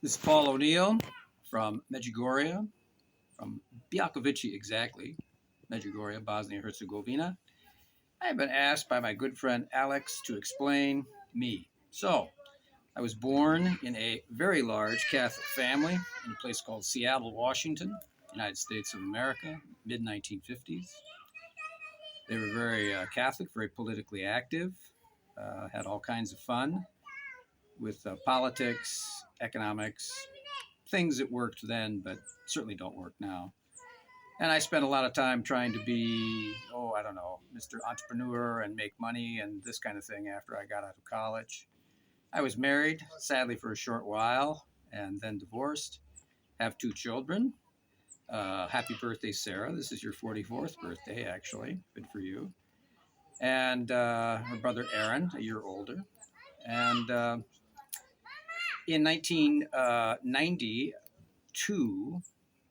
This is Paul O'Neill from Medjugorje, from Biakovici exactly, Medjugorje, Bosnia-Herzegovina. I have been asked by my good friend Alex to explain me. So, I was born in a very large Catholic family in a place called Seattle, Washington, United States of America, mid 1950s. They were very Catholic, very politically active, had all kinds of fun with politics, economics, things that worked then, but certainly don't work now. And I spent a lot of time trying to be, I don't know, Mr. Entrepreneur and make money and this kind of thing after I got out of college. I was married, sadly, for a short while, and then divorced. Have two children. Happy birthday, Sarah. This is your 44th birthday, actually. Good for you. And her brother, Aaron, a year older. And in 1992,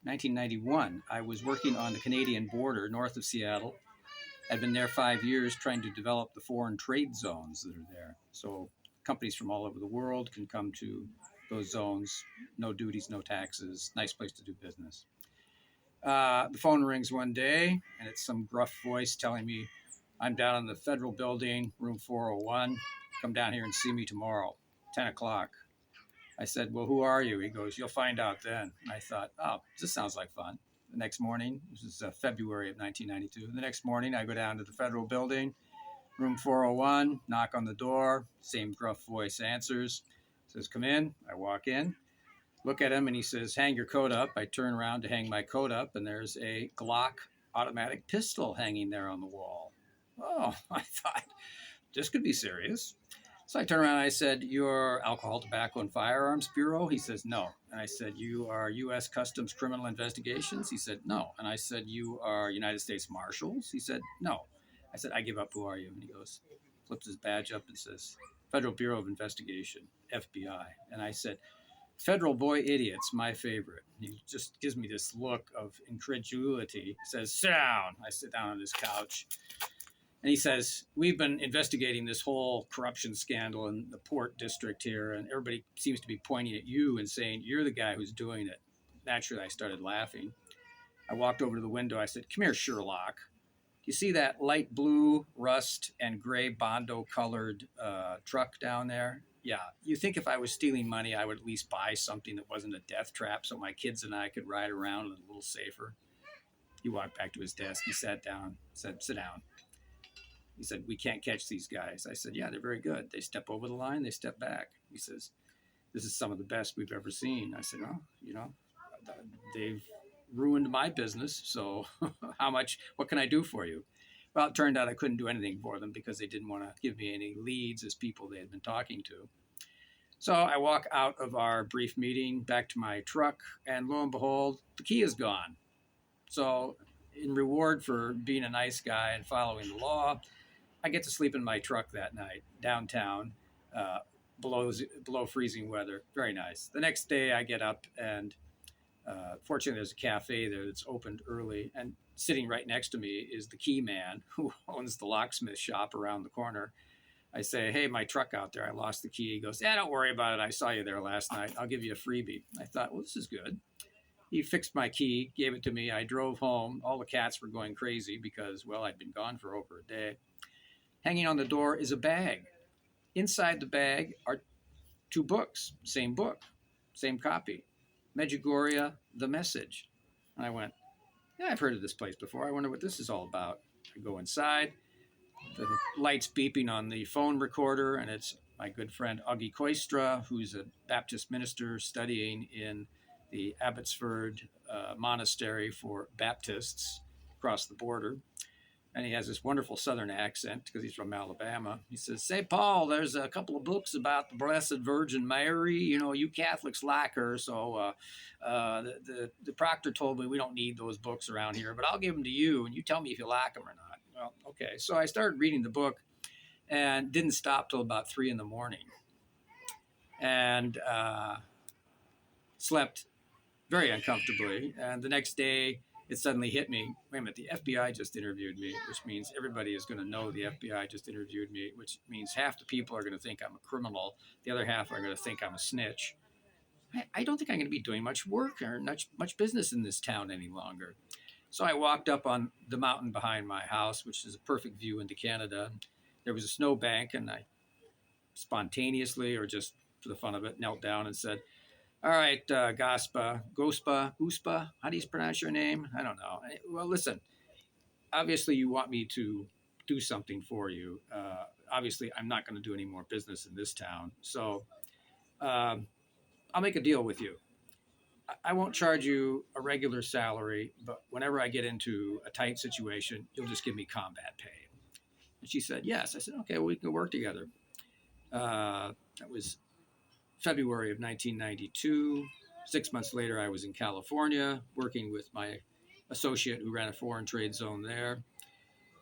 1991, I was working on the Canadian border north of Seattle. I'd been there 5 years trying to develop the foreign trade zones that are there. So companies from all over the world can come to those zones. No duties, no taxes. Nice place to do business. The phone rings one day, and it's some gruff voice telling me, I'm down in the federal building, room 401. Come down here and see me tomorrow, 10 o'clock. I said, well, who are you? He goes, you'll find out then. And I thought, oh, this sounds like fun. The next morning, this is February of 1992. The next morning, I go down to the federal building, room 401, knock on the door. Same gruff voice answers. Says, come in. I walk in, look at him, and he says, hang your coat up. I turn around to hang my coat up, and there's a Glock automatic pistol hanging there on the wall. Oh, I thought, this could be serious. So I turned around and I said, you're Alcohol, Tobacco, and Firearms Bureau? He says, no. And I said, you are U.S. Customs Criminal Investigations? He said, no. And I said, you are United States Marshals? He said, no. I said, I give up. Who are you? And he goes, flips his badge up and says, Federal Bureau of Investigation, FBI. And I said, Federal boy idiots, my favorite. He just gives me this look of incredulity. He says, sit down. I sit down on his couch. And he says, we've been investigating this whole corruption scandal in the port district here, and everybody seems to be pointing at you and saying, you're the guy who's doing it. Naturally, I started laughing. I walked over to the window. I said, come here, Sherlock. Do you see that light blue, rust, and gray Bondo-colored truck down there? Yeah. You think if I was stealing money, I would at least buy something that wasn't a death trap so my kids and I could ride around a little safer? He walked back to his desk. He sat down, said, sit down. He said, we can't catch these guys. I said, yeah, they're very good. They step over the line, they step back. He says, this is some of the best we've ever seen. I said, well, they've ruined my business. So what can I do for you? Well, it turned out I couldn't do anything for them because they didn't want to give me any leads as people they had been talking to. So I walk out of our brief meeting back to my truck, and lo and behold, the key is gone. So in reward for being a nice guy and following the law, I get to sleep in my truck that night downtown, below freezing weather. Very nice. The next day I get up and fortunately there's a cafe there that's opened early, and sitting right next to me is the key man who owns the locksmith shop around the corner. I say, hey, my truck out there, I lost the key. He goes, yeah, don't worry about it. I saw you there last night. I'll give you a freebie. I thought, well, this is good. He fixed my key, gave it to me. I drove home. All the cats were going crazy because, well, I'd been gone for over a day. Hanging on the door is a bag. Inside the bag are two books, same book, same copy. Medjugorje, The Message. And I went, yeah, I've heard of this place before. I wonder what this is all about. I go inside. The light's beeping on the phone recorder, and it's my good friend Augie Koistra, who's a Baptist minister studying in the Abbotsford Monastery for Baptists across the border. And he has this wonderful Southern accent because he's from Alabama. He says, say, Paul, there's a couple of books about the Blessed Virgin Mary. You know, you Catholics like her. So the proctor told me we don't need those books around here, but I'll give them to you, and you tell me if you like them or not. Well, okay. So I started reading the book and didn't stop till about 3 a.m. and slept very uncomfortably. And the next day, it suddenly hit me, wait a minute, the FBI just interviewed me, which means everybody is going to know the FBI just interviewed me, which means half the people are going to think I'm a criminal. The other half are going to think I'm a snitch. I don't think I'm going to be doing much work or much business in this town any longer. So I walked up on the mountain behind my house, which is a perfect view into Canada. There was a snowbank, and I spontaneously, or just for the fun of it, knelt down and said, "All right, Gospa, how do you pronounce your name? I don't know. Well, listen, obviously you want me to do something for you. Obviously, I'm not going to do any more business in this town. So um, I'll make a deal with you. I won't charge you a regular salary, but whenever I get into a tight situation, you'll just give me combat pay." And she said, "Yes." I said, "Okay, well, we can work together." That was February of 1992. 6 months later, I was in California working with my associate who ran a foreign trade zone there.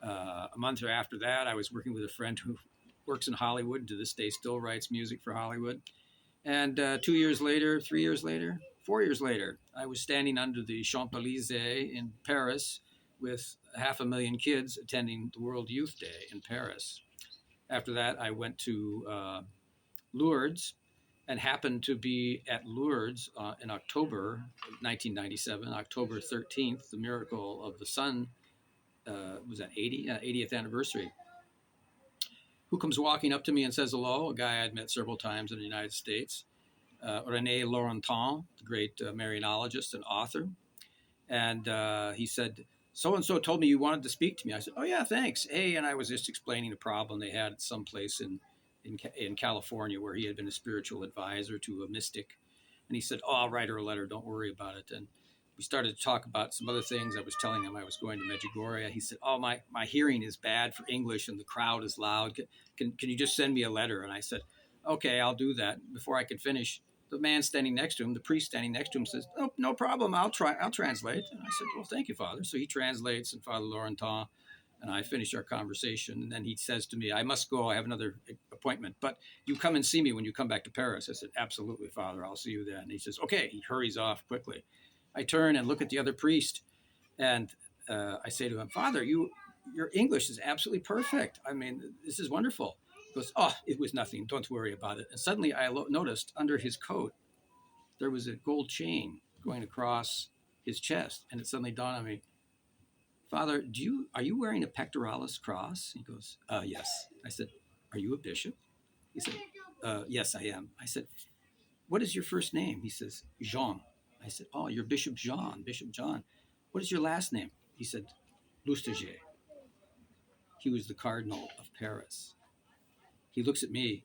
A month after that, I was working with a friend who works in Hollywood and to this day still writes music for Hollywood. And 2 years later, 3 years later, 4 years later, I was standing under the Champs-Élysées in Paris with 500,000 kids attending the World Youth Day in Paris. After that, I went to Lourdes and happened to be at Lourdes in October 1997, October 13th, the miracle of the sun was that 80th anniversary. Who comes walking up to me and says hello? A guy I'd met several times in the United States, René Laurentin, the great Marianologist and author. And he said, "So-and-so told me you wanted to speak to me." I said, "Oh, yeah, thanks." Hey, and I was just explaining a problem they had at some place in California where he had been a spiritual advisor to a mystic. And he said, "Oh, I'll write her a letter. Don't worry about it." And we started to talk about some other things. I was telling him I was going to Medjugorje. He said, "Oh, my hearing is bad for English and the crowd is loud. Can you just send me a letter?" And I said, "Okay, I'll do that." Before I could finish, the man standing next to him, the priest standing next to him, says, "Oh, no problem. I'll translate." And I said, "Well, thank you, Father." So he translates, and Father Laurentin and I finish our conversation. And then he says to me, "I must go. I have another appointment, but you come and see me when you come back to Paris." I said, "Absolutely, Father. I'll see you then." And he says, "Okay." He hurries off quickly. I turn and look at the other priest, and I say to him, "Father, your English is absolutely perfect. I mean, this is wonderful." He goes, "Oh, it was nothing. Don't worry about it." And suddenly I noticed under his coat, there was a gold chain going across his chest. And it suddenly dawned on me, "Father, are you wearing a pectoralis cross?" He goes, "Yes." I said, "Are you a bishop?" He said, "Yes, I am." I said, "What is your first name?" He says, "Jean." I said, "Oh, you're Bishop Jean, Bishop John. What is your last name?" He said, "Lustiger." He was the Cardinal of Paris. He looks at me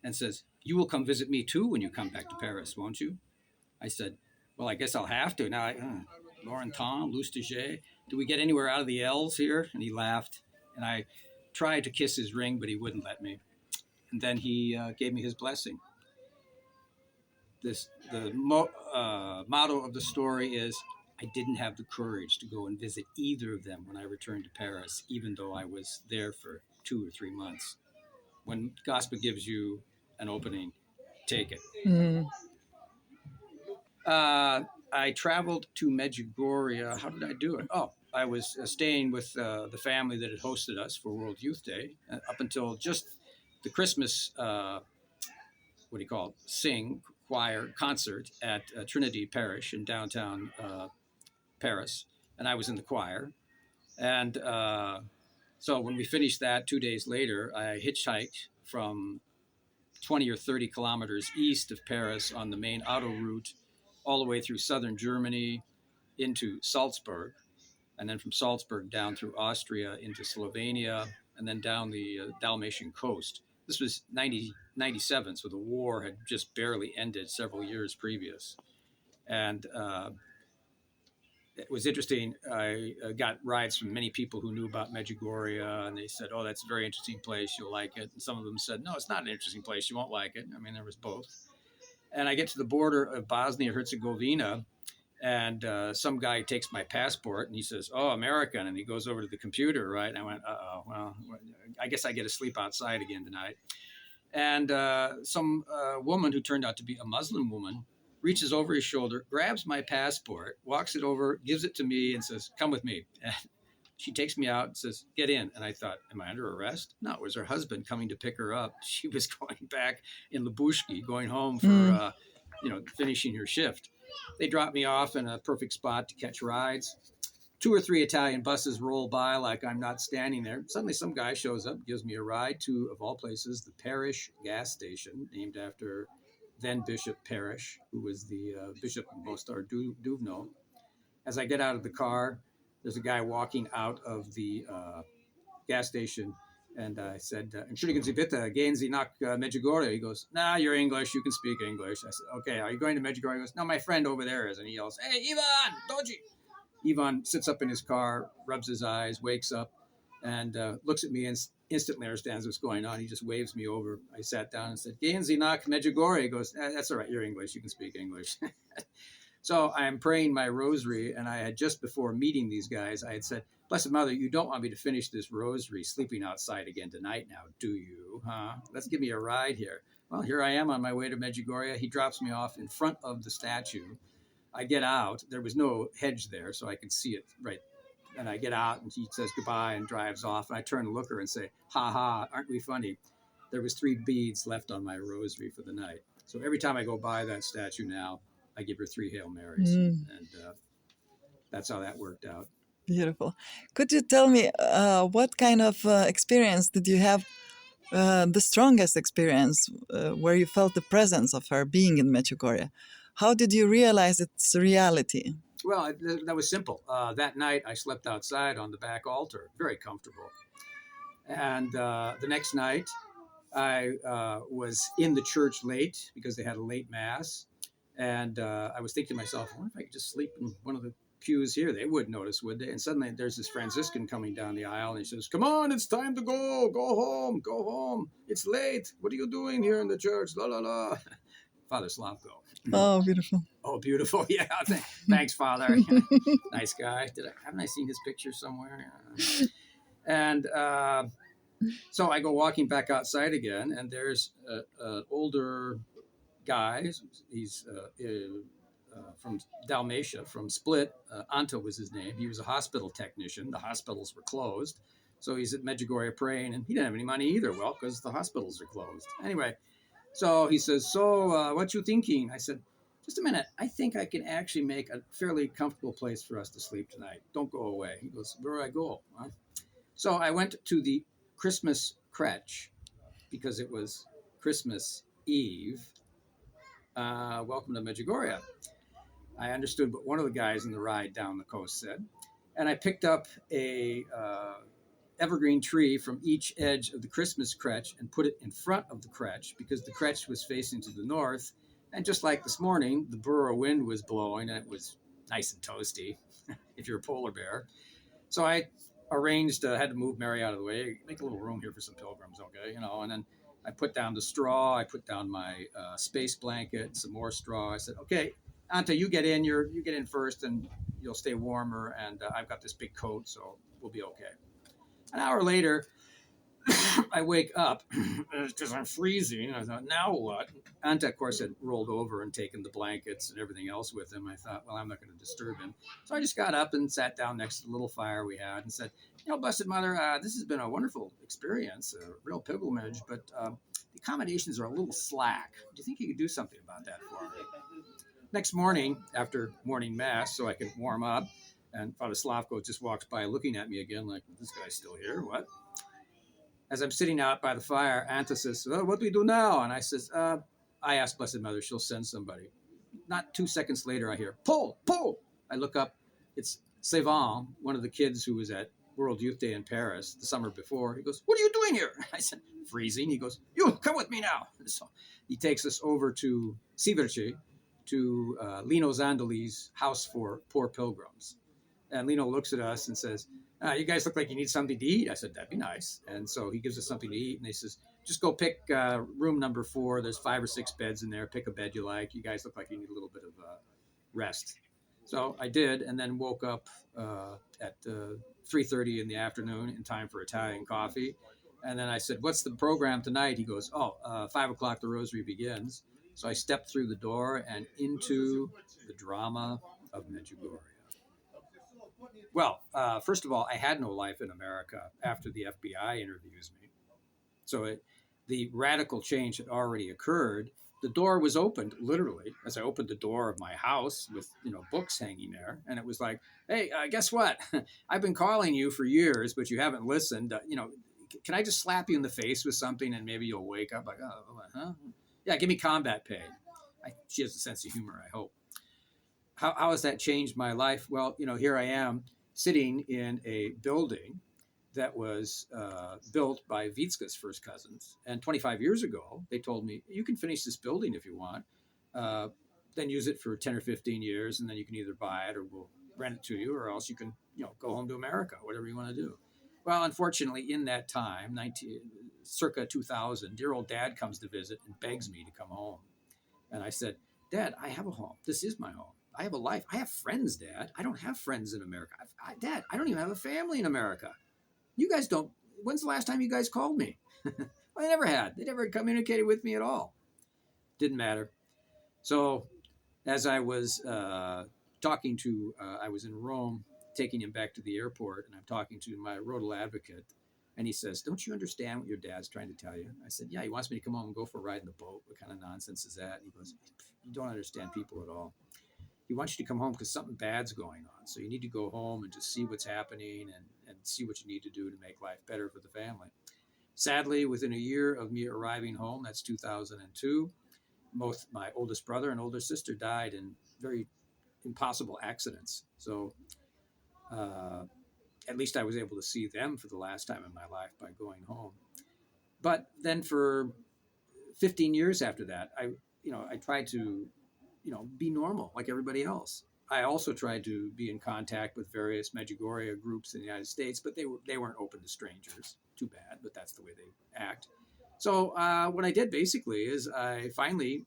and says, "You will come visit me too when you come back to Paris, won't you?" I said, "Well, I guess I'll have to. Now, Laurentin, Lustiger, do we get anywhere out of the L's here?" And he laughed. And I tried to kiss his ring, but he wouldn't let me. And then he gave me his blessing. The motto of the story is, I didn't have the courage to go and visit either of them when I returned to Paris, even though I was there for 2 or 3 months. When gospel gives you an opening, take it. Mm. I traveled to Medjugorje. How did I do it? Oh, I was staying with the family that had hosted us for World Youth Day up until just the Christmas, what do you call it, choir concert at Trinity Parish in downtown Paris. And I was in the choir. And so when we finished that 2 days later, I hitchhiked from 20 or 30 kilometers east of Paris on the main auto route all the way through southern Germany into Salzburg, and then from Salzburg down through Austria into Slovenia, and then down the Dalmatian coast. This was 97, so the war had just barely ended several years previous. And it was interesting. I got rides from many people who knew about Medjugorje, and they said, "Oh, that's a very interesting place. You'll like it." And some of them said, "No, it's not an interesting place. You won't like it." I mean, there was both. And I get to the border of Bosnia-Herzegovina, and some guy takes my passport and he says, "Oh, American." And he goes over to the computer, right? And I went, "Uh-oh, well, I guess I get to sleep outside again tonight." And some woman who turned out to be a Muslim woman reaches over his shoulder, grabs my passport, walks it over, gives it to me, and says, "Come with me." And she takes me out and says, "Get in." And I thought, am I under arrest? No, it was her husband coming to pick her up. She was going back in Lubusky, going home for finishing her shift. They drop me off in a perfect spot to catch rides. 2 or 3 Italian buses roll by like I'm not standing there. Suddenly some guy shows up, gives me a ride to, of all places, the Parish gas station, named after then Bishop Parish, who was the Bishop of Mostar Duvno. As I get out of the car, there's a guy walking out of the gas station, and I said, Entschuldigen Sie bitte, gehen Sie nach Medjugorje? He goes, nah, you're English, you can speak English. I said, okay, are you going to Medjugorje? He goes, no, my friend over there is. And he yells, hey, Ivan, Doji. Ivan sits up in his car, rubs his eyes, wakes up, and looks at me and instantly understands what's going on. He just waves me over. I sat down and said, gehen Sie nach Medjugorje? He goes, that's all right, you're English, you can speak English. So I'm praying my rosary, and I had just before meeting these guys, I had said, Blessed Mother, you don't want me to finish this rosary sleeping outside again tonight now, do you? Huh? Let's give me a ride here. Well, here I am on my way to Medjugorje. He drops me off in front of the statue. I get out. There was no hedge there, so I could see it right. And I get out, and he says goodbye and drives off. And I turn to look at her and say, ha ha, aren't we funny? There was 3 beads left on my rosary for the night. So every time I go by that statue now, I give her 3 Hail Marys. And that's how that worked out. Beautiful. Could you tell me what kind of experience did you have, the strongest experience where you felt the presence of her being in Medjugorje? How did you realize its reality? Well, that was simple. That night I slept outside on the back altar, very comfortable. And the next night I was in the church late because they had a late mass. And I was thinking to myself, I wonder if I could just sleep in one of the pews here. They wouldn't notice, would they? And suddenly there's this Franciscan coming down the aisle, and he says, come on, it's time to go. Go home. It's late. What are you doing here in the church? La, la, la. Father Slavko. Oh, beautiful. Oh, beautiful. Yeah. Thanks, Father. Nice guy. Haven't I seen his picture somewhere? And so I go walking back outside again, and there's an older guy. He's from Dalmatia, from Split. Anta was his name. He was a hospital technician. The hospitals were closed. So he's at Medjugorje praying, and he didn't have any money either. Well, because the hospitals are closed. Anyway, so he says, so what you thinking? I said, just a minute. I think I can actually make a fairly comfortable place for us to sleep tonight. Don't go away. He goes, where do I go? Huh? So I went to the Christmas crèche because it was Christmas Eve. Welcome to Medjugorje. I understood what one of the guys in the ride down the coast said. And I picked up a evergreen tree from each edge of the Christmas crèche and put it in front of the crèche because the crèche was facing to the north. And just like this morning, the borough wind was blowing and it was nice and toasty if you're a polar bear. So I arranged, had to move Mary out of the way, make a little room here for some pilgrims, okay, and then I put down the straw, I put down my space blanket, some more straw. I said, okay, Anta, you get in first and you'll stay warmer, and I've got this big coat, so we'll be okay. An hour later, I wake up because I'm freezing. I thought, now what? Anta, of course, had rolled over and taken the blankets and everything else with him. I thought, well, I'm not going to disturb him. So I just got up and sat down next to the little fire we had and said, Blessed Mother, this has been a wonderful experience, a real pilgrimage, but the accommodations are a little slack. Do you think you could do something about that for me? Next morning, after morning mass, so I could warm up, and Father Slavko just walks by looking at me again like, this guy's still here, what? As I'm sitting out by the fire, Anta says, well, what do we do now? And I says, I asked Blessed Mother, she'll send somebody. Not 2 seconds later, I hear, pull. I look up, it's Sevan, one of the kids who was at World Youth Day in Paris the summer before. He goes, what are you doing here? I said, freezing. He goes, you, come with me now. So he takes us over to Siverce, to Lino Zandoli's house for poor pilgrims. And Lino looks at us and says, you guys look like you need something to eat. I said, that'd be nice. And so he gives us something to eat. And he says, just go pick room number 4. There's 5 or 6 beds in there. Pick a bed you like. You guys look like you need a little bit of rest. So I did, and then woke up at 3:30 in the afternoon in time for Italian coffee. And then I said, what's the program tonight? He goes, 5 o'clock the rosary begins. So I stepped through the door and into the drama of Medjugorje. Well, first of all, I had no life in America after the FBI interviews me. So the radical change had already occurred. the door was opened literally as I opened the door of my house with, you know, books hanging there. And it was like, hey, guess what? I've been calling you for years, but you haven't listened. You know, can I just slap you in the face with something and maybe you'll wake up like, oh, huh? Yeah, give me combat pay. She has a sense of humor, I hope. How has that changed my life? Well, you know, here I am sitting in a building that was built by Vitska's first cousins. And 25 years ago, they told me, you can finish this building if you want, uh, then use it for 10 or 15 years, and then you can either buy it or we'll rent it to you, or else you can, you know, go home to America, whatever you want to do. Well, unfortunately, in that time, circa 2000, dear old dad comes to visit and begs me to come home. And I said, Dad, I have a home. This is my home. I have a life. I have friends, Dad. I don't have friends in America. Dad, I don't even have a family in America. You guys don't. When's the last time you guys called me? Well, they never had. They never communicated with me at all. Didn't matter. So, as I was I was in Rome, taking him back to the airport, and I'm talking to my rodal advocate, and he says, "Don't you understand what your dad's trying to tell you?" I said, "Yeah, he wants me to come home and go for a ride in the boat. What kind of nonsense is that?" And he goes, "You don't understand people at all. He wants you to come home because something bad's going on. So you need to go home and just see what's happening and see what you need to do to make life better for the family." Sadly, within a year of me arriving home, that's 2002, both my oldest brother and older sister died in very impossible accidents. So uh, at least I was able to see them for the last time in my life by going home. But then for 15 years after that, I tried to, be normal like everybody else. I also tried to be in contact with various Medjugorje groups in the United States, but they weren't open to strangers. Too bad, but that's the way they act. So what I did basically is I finally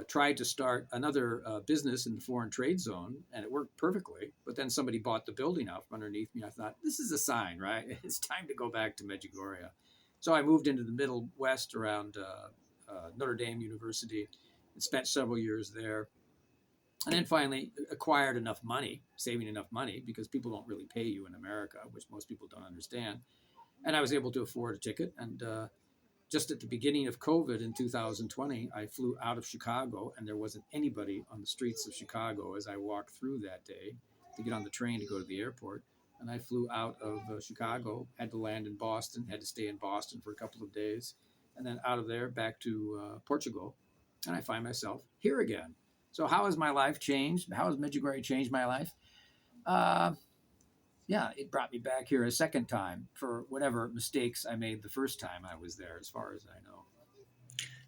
tried to start another business in the foreign trade zone, and it worked perfectly. But then somebody bought the building out from underneath me. I thought, this is a sign, right? It's time to go back to Medjugorje. So I moved into the Middle West around Notre Dame University and spent several years there. And then finally acquired enough money, saving enough money, because people don't really pay you in America, which most people don't understand. And I was able to afford a ticket. And just at the beginning of COVID in 2020, I flew out of Chicago, and there wasn't anybody on the streets of Chicago as I walked through that day to get on the train to go to the airport. And I flew out of Chicago, had to land in Boston, had to stay in Boston for a couple of days, and then out of there back to Portugal. And I find myself here again. So, how has my life changed? How has Medjugorje changed my life? Uh, yeah, it brought me back here a second time for whatever mistakes I made the first time I was there, as far as I know.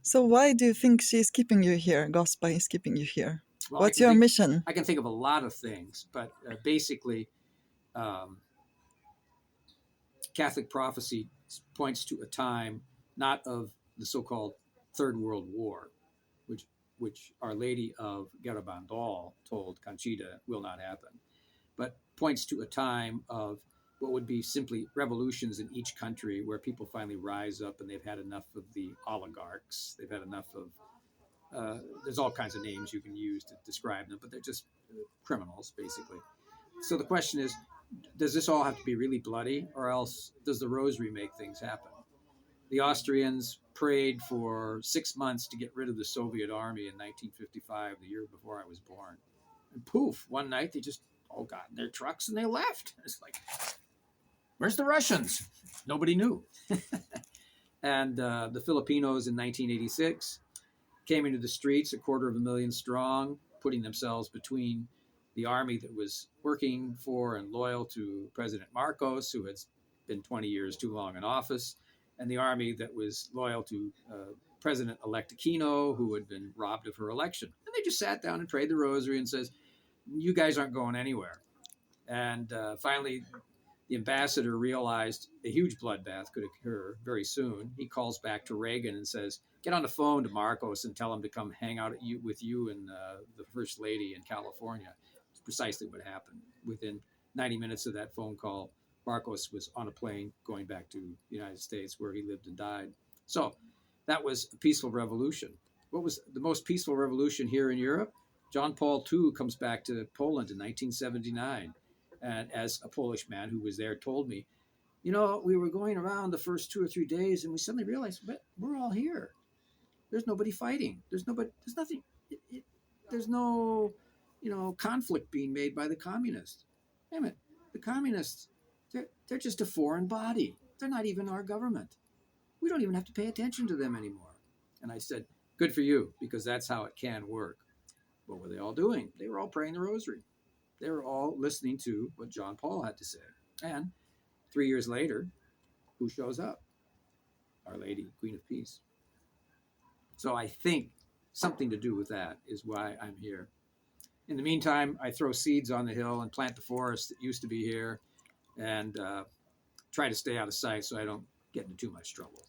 So why do you think she's keeping you here? Gospa is keeping you here. Well, What's your mission? I can think of a lot of things, but basically, um, Catholic prophecy points to a time not of the so-called Third World War, which Our Lady of Garabandal told Conchita will not happen, but points to a time of what would be simply revolutions in each country where people finally rise up and they've had enough of the oligarchs. They've had enough of, there's all kinds of names you can use to describe them, but they're just criminals, basically. So the question is, does this all have to be really bloody, or else does the rosary make things happen? The Austrians prayed for 6 months to get rid of the Soviet army in 1955, the year before I was born. And poof, one night they just all got in their trucks and they left. It's like, where's the Russians? Nobody knew. And the Filipinos in 1986 came into the streets, 250,000 strong, putting themselves between the army that was working for and loyal to President Marcos, who had been 20 years too long in office, and the army that was loyal to President-elect Aquino, who had been robbed of her election. And they just sat down and prayed the rosary and says, you guys aren't going anywhere. And finally, the ambassador realized a huge bloodbath could occur very soon. He calls back to Reagan and says, get on the phone to Marcos and tell him to come hang out with you and the First Lady in California. It's precisely what happened. Within 90 minutes of that phone call, Marcos was on a plane going back to the United States, where he lived and died. So that was a peaceful revolution. What was the most peaceful revolution here in Europe? John Paul II comes back to Poland in 1979. And as a Polish man who was there told me, we were going around the first 2 or 3 days and we suddenly realized, but we're all here. There's nobody fighting. There's nobody. There's nothing. There's no, conflict being made by the communists. Damn it, the communists. They're just a foreign body. They're not even our government. We don't even have to pay attention to them anymore. And I said, good for you, because that's how it can work. What were they all doing? They were all praying the rosary. They were all listening to what John Paul had to say. And 3 years later, who shows up? Our Lady, Queen of Peace. So I think something to do with that is why I'm here. In the meantime, I throw seeds on the hill and plant the forest that used to be here, and try to stay out of sight so I don't get into too much trouble.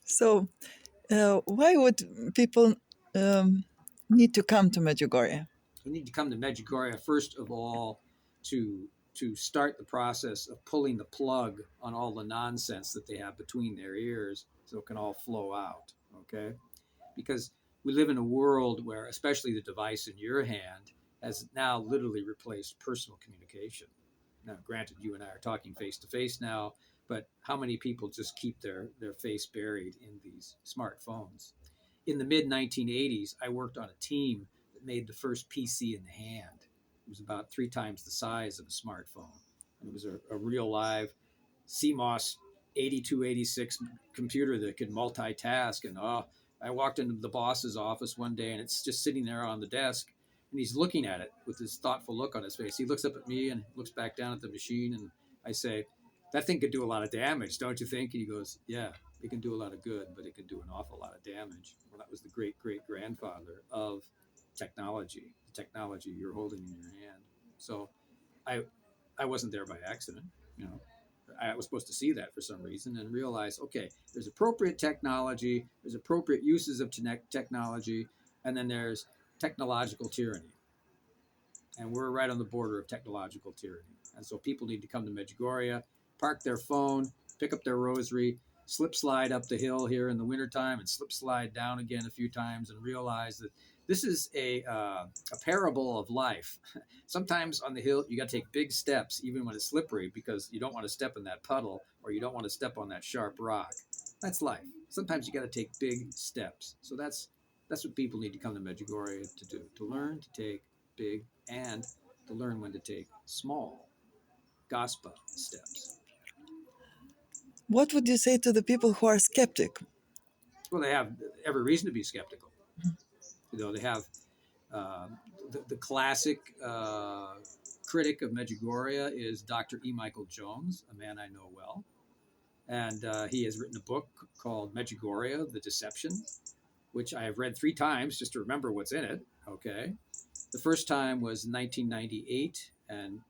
So, why would people um, need to come to Medjugorje? We need to come to Medjugorje first of all to start the process of pulling the plug on all the nonsense that they have between their ears, so it can all flow out. Okay, because we live in a world where, especially the device in your hand, has now literally replaced personal communication. Now, granted, you and I are talking face to face now, but how many people just keep their face buried in these smartphones? In the mid 1980s, I worked on a team that made the first PC in the hand. It was about 3 times the size of a smartphone. And it was a real live CMOS 8286 computer that could multitask. And I walked into the boss's office one day, and it's just sitting there on the desk, and he's looking at it with this thoughtful look on his face. He looks up at me and looks back down at the machine, and I say, "That thing could do a lot of damage, don't you think?" And he goes, "Yeah, it can do a lot of good, but it can do an awful lot of damage." Well, that was the great great grandfather of technology, the technology you're holding in your hand. So I I wasn't there by accident, you know. I was supposed to see that for some reason and realize, okay, there's appropriate technology, there's appropriate uses of technology, and then there's technological tyranny. And we're right on the border of technological tyranny. And so people need to come to Medjugorje, park their phone, pick up their rosary, slip slide up the hill here in the wintertime and slip slide down again a few times and realize that this is a parable of life. Sometimes on the hill, you got to take big steps, even when it's slippery, because you don't want to step in that puddle or you don't want to step on that sharp rock. That's life. Sometimes you got to take big steps. So that's what people need to come to Medjugorje to do, to learn to take big and to learn when to take small gospel steps. What would you say to the people who are skeptic? Well, they have every reason to be skeptical. They have uh, the classic critic of Medjugorje is Dr. E. Michael Jones, a man I know well. And he has written a book called Medjugorje, The Deception, which I have read 3 times just to remember what's in it. Okay. The first time was 1998, and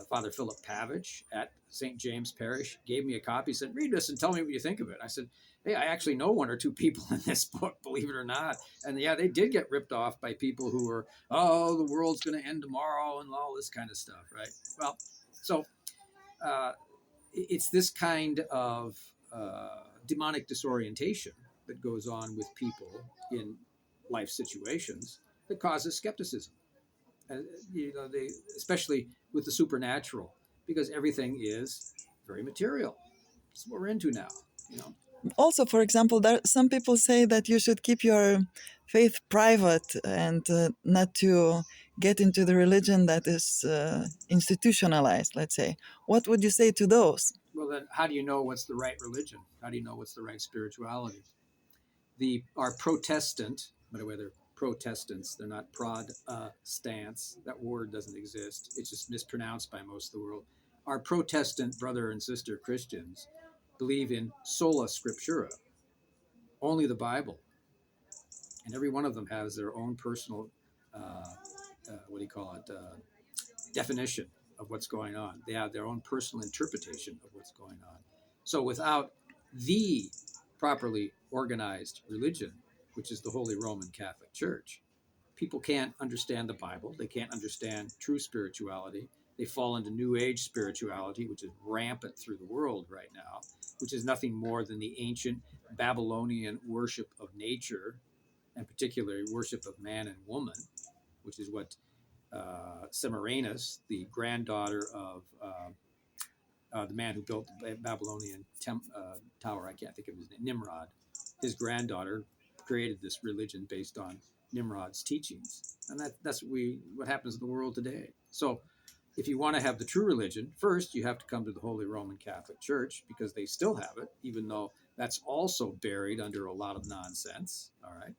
Father Philip Pavich at St. James Parish gave me a copy. He said, "Read this and tell me what you think of it." I said, "Hey, I actually know 1 or 2 people in this book, believe it or not." And yeah, they did get ripped off by people who were, "Oh, the world's going to end tomorrow," and all this kind of stuff, right? Well, so uh, it's this kind of demonic disorientation that goes on with people in life situations that causes skepticism. uh, they, especially with the supernatural, because everything is very material. That's what we're into now. You know, Also, for example, there, some people say that you should keep your faith private and not to get into the religion that is institutionalized, let's say. What would you say to those? well, then how do you know what's the right religion? How do you know what's the right spirituality? Our Protestant, by the way, they're Protestants. They're not Prod-stants. That word doesn't exist. It's just mispronounced by most of the world. Our Protestant brother and sister Christians believe in sola scriptura, only the Bible, and every one of them has their own personal, what do you call it, definition of what's going on. They have their own personal interpretation of what's going on. So without the properly organized religion, which is the Holy Roman Catholic Church, people can't understand the Bible. They can't understand true spirituality. They fall into New Age spirituality, which is rampant through the world right now, which is nothing more than the ancient Babylonian worship of nature, and particularly worship of man and woman, which is what Semiramis, the granddaughter of the man who built the Babylonian tower, I can't think of his name, Nimrod, his granddaughter created this religion based on Nimrod's teachings, and that's what happens in the world today. So if you want to have the true religion, first you have to come to the Holy Roman Catholic Church because they still have it, even though that's also buried under a lot of nonsense. All right.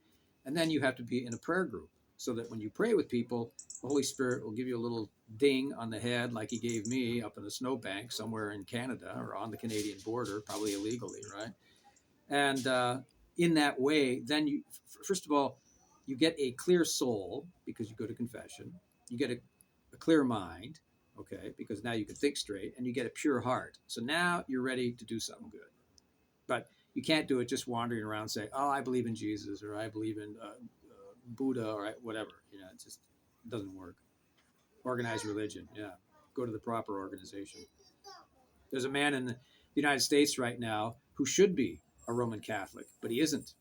And then you have to be in a prayer group so that when you pray with people, the Holy Spirit will give you a little ding on the head, like he gave me up in a snowbank somewhere in Canada or on the Canadian border, probably illegally, right? And in that way, then you, first of all, you get a clear soul because you go to confession. You get a clear mind, okay, because now you can think straight, and you get a pure heart. So now you're ready to do something good. But you can't do it just wandering around saying, "Oh, I believe in Jesus," or "I believe in Buddha," or whatever. It just doesn't work. Organized religion, yeah. Go to the proper organization. There's a man in the United States right now who should be a Roman Catholic, but he isn't.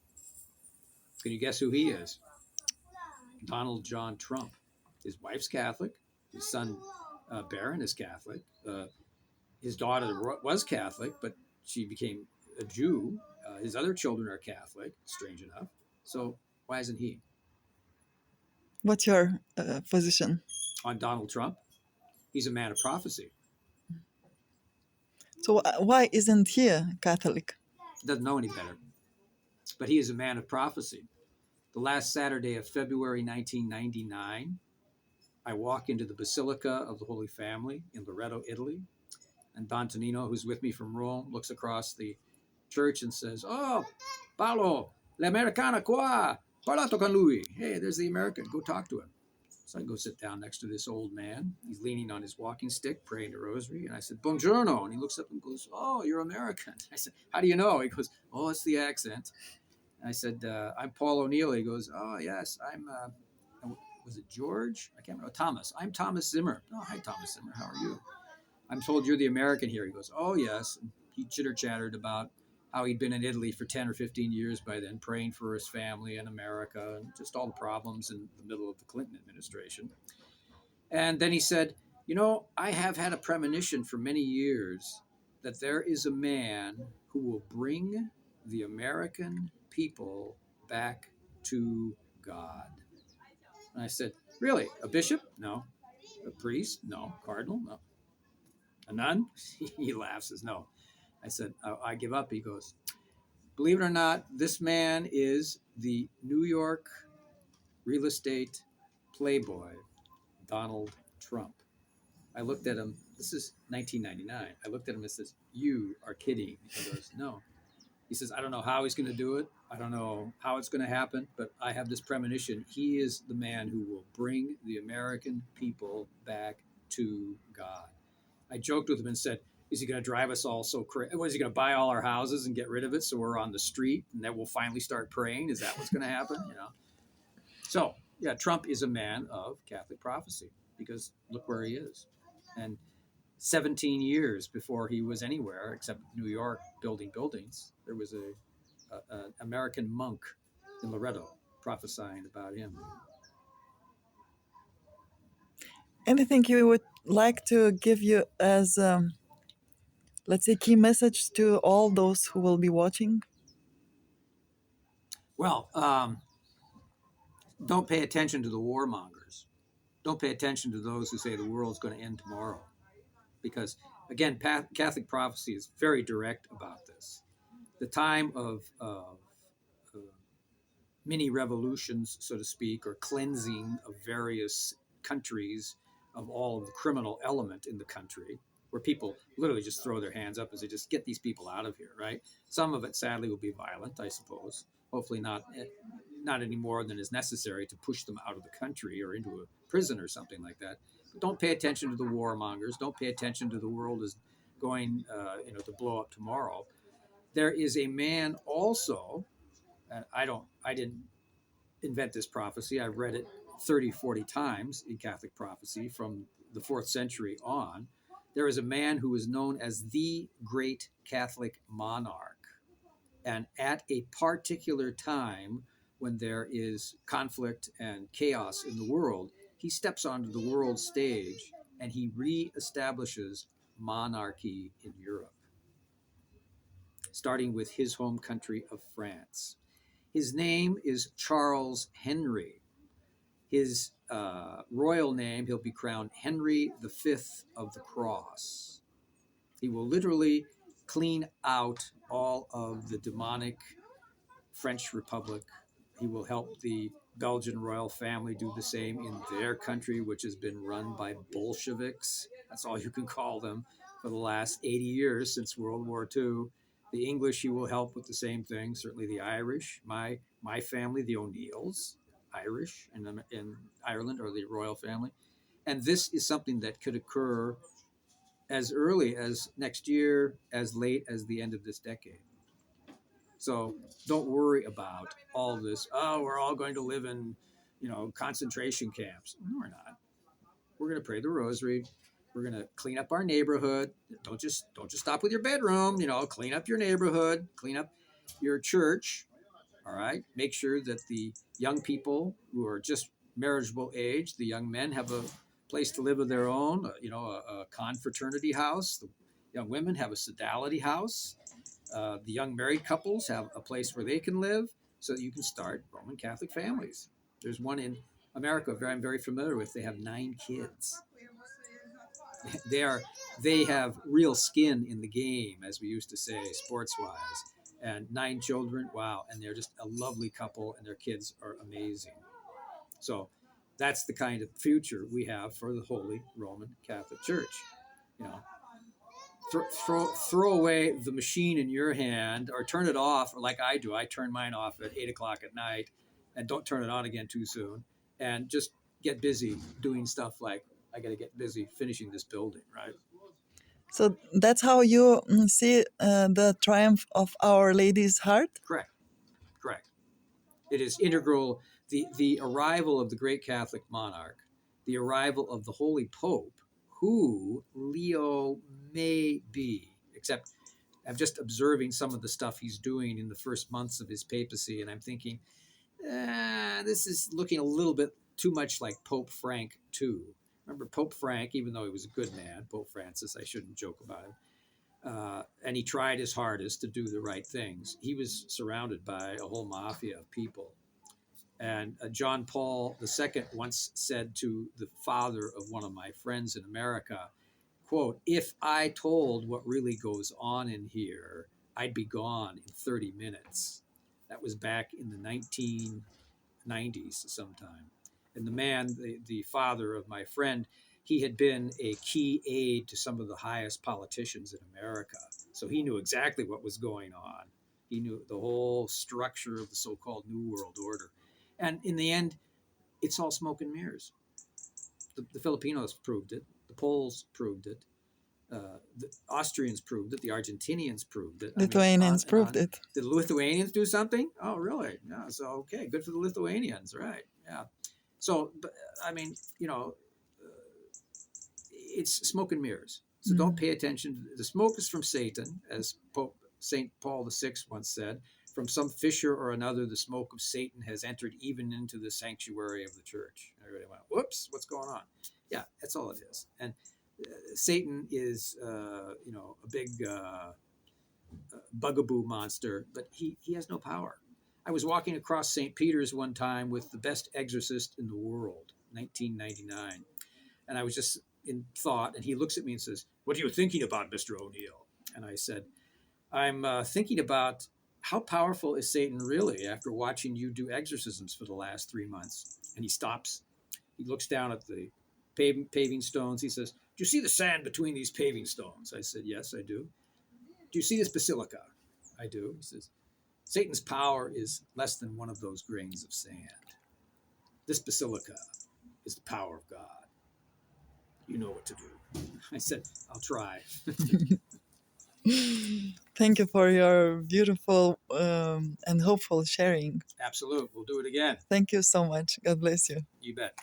Can you guess who he is? Donald John Trump. His wife's Catholic. His son, Barron, is Catholic. His daughter was Catholic, but she became a Jew. His other children are Catholic, strange enough. So why isn't he? What's your position? On Donald Trump, he's a man of prophecy. So why isn't he a Catholic? Doesn't know any better. But he is a man of prophecy. The last Saturday of February 1999, I walk into the Basilica of the Holy Family in Loreto, Italy. And Don Tonino, who's with me from Rome, looks across the church and says, "Oh, Paolo, l'americana qua, parlato con lui." Hey, there's the American, go talk to him. So I go sit down next to this old man. He's leaning on his walking stick, praying the rosary. And I said, "Buongiorno." And he looks up and goes, "Oh, you're American." I said, "How do you know?" He goes, "Oh, it's the accent." And I said, "I'm Paul O'Neill." He goes, "Oh, yes, I'm, was it George? I can't remember. Thomas. I'm Thomas Zimmer." "Oh, hi, Thomas Zimmer. How are you?" "I'm told you're the American here." He goes, "Oh, yes." And he chitter-chattered about how he'd been in Italy for 10 or 15 years by then, praying for his family in America and just all the problems in the middle of the Clinton administration. And then he said, "I have had a premonition for many years that there is a man who will bring the American people back to God." And I said, "Really? A bishop? No. A priest? No. Cardinal? No. A nun?" He laughs, says, "No." I said, "I give up." He goes, "Believe it or not, this man is the New York real estate playboy, Donald Trump." I looked at him. This is 1999. I looked at him and says, "You are kidding." He goes, "No." He says, "I don't know how he's going to do it. I don't know how it's going to happen, but I have this premonition. He is the man who will bring the American people back to God." I joked with him and said, "Is he going to drive us all so crazy? What, is he going to buy all our houses and get rid of it so we're on the street and then we'll finally start praying? Is that what's going to happen?" So, yeah, Trump is a man of Catholic prophecy because look where he is. And 17 years before he was anywhere except New York building buildings, there was an American monk in Loreto prophesying about him. Anything you would like to give you as, let's say, key message to all those who will be watching? Well, don't pay attention to the warmongers. Don't pay attention to those who say the world's going to end tomorrow. Because, again, Catholic prophecy is very direct about this. The time of mini revolutions, so to speak, or cleansing of various countries of all of the criminal element in the country, where people literally just throw their hands up as they just get these people out of here, right? Some of it, sadly, will be violent, I suppose. Hopefully not any more than is necessary to push them out of the country or into a prison or something like that. But don't pay attention to the warmongers. Don't pay attention to the world is going, to blow up tomorrow. There is a man also, and I didn't invent this prophecy. I've read it 30, 40 times in Catholic prophecy from the 4th century on. There is a man who is known as the great Catholic monarch. And at a particular time when there is conflict and chaos in the world, he steps onto the world stage and he reestablishes monarchy in Europe, starting with his home country of France. His name is Charles Henry. His royal name, he'll be crowned Henry V of the Cross. He will literally clean out all of the demonic French Republic. He will help the Belgian royal family do the same in their country, which has been run by Bolsheviks. That's all you can call them for the last 80 years since World War II. The English, he will help with the same thing. Certainly the Irish. My family, the O'Neills, Irish in Ireland, or the royal family. And this is something that could occur as early as next year, as late as the end of this decade. So don't worry about all this. Oh, we're all going to live in, concentration camps. No, we're not. We're going to pray the rosary. We're going to clean up our neighborhood. Don't just stop with your bedroom. Clean up your neighborhood. Clean up your church. All right. Make sure that the young people who are just marriageable age, the young men, have a place to live of their own. A confraternity house. The young women have a sodality house. The young married couples have a place where they can live, so that you can start Roman Catholic families. There's one in America I'm very familiar with. They have 9 kids. They have real skin in the game, as we used to say, sports wise. And 9 children, wow! And they're just a lovely couple, and their kids are amazing. So that's the kind of future we have for the Holy Roman Catholic Church. You know, throw away the machine in your hand, or turn it off, like I do. I turn mine off at 8 o'clock at night, and don't turn it on again too soon. And just get busy doing stuff like, I got to get busy finishing this building, right? So that's how you see the triumph of Our Lady's heart? Correct. Correct. It is integral. The arrival of the great Catholic monarch, the arrival of the Holy Pope, who Leo may be, except I'm just observing some of the stuff he's doing in the first months of his papacy, and I'm thinking, this is looking a little bit too much like Pope Frank too. Remember Pope Frank, even though he was a good man, Pope Francis, I shouldn't joke about him, and he tried his hardest to do the right things. He was surrounded by a whole mafia of people. And John Paul II once said to the father of one of my friends in America, quote, "If I told what really goes on in here, I'd be gone in 30 minutes. That was back in the 1990s sometime. And the man, the father of my friend, he had been a key aide to some of the highest politicians in America. So he knew exactly what was going on. He knew the whole structure of the so-called New World Order. And in the end, it's all smoke and mirrors. The Filipinos proved it. The Poles proved it. The Austrians proved it. The Argentinians proved it. Lithuanians proved it. Did the Lithuanians do something? Oh, really? Yeah. So, okay, good for the Lithuanians, right? Yeah. So, it's smoke and mirrors. So don't pay attention. The smoke is from Satan, as Pope St. Paul VI once said. From some fissure or another, the smoke of Satan has entered even into the sanctuary of the church. Everybody went, whoops, what's going on? Yeah, that's all it is. And Satan is, a big bugaboo monster, but he has no power. I was walking across St. Peter's one time with the best exorcist in the world, 1999. And I was just in thought, and he looks at me and says, "What are you thinking about, Mr. O'Neill?" And I said, "I'm thinking about how powerful is Satan really after watching you do exorcisms for the last 3 months?" And he stops. He looks down at the paving stones. He says, "Do you see the sand between these paving stones?" I said, "Yes, I do." "Do you see this basilica?" "I do." He says, "Satan's power is less than one of those grains of sand. This basilica is the power of God. You know what to do." I said, "I'll try." Thank you for your beautiful and hopeful sharing. Absolute. We'll do it again. Thank you so much. God bless you. You bet.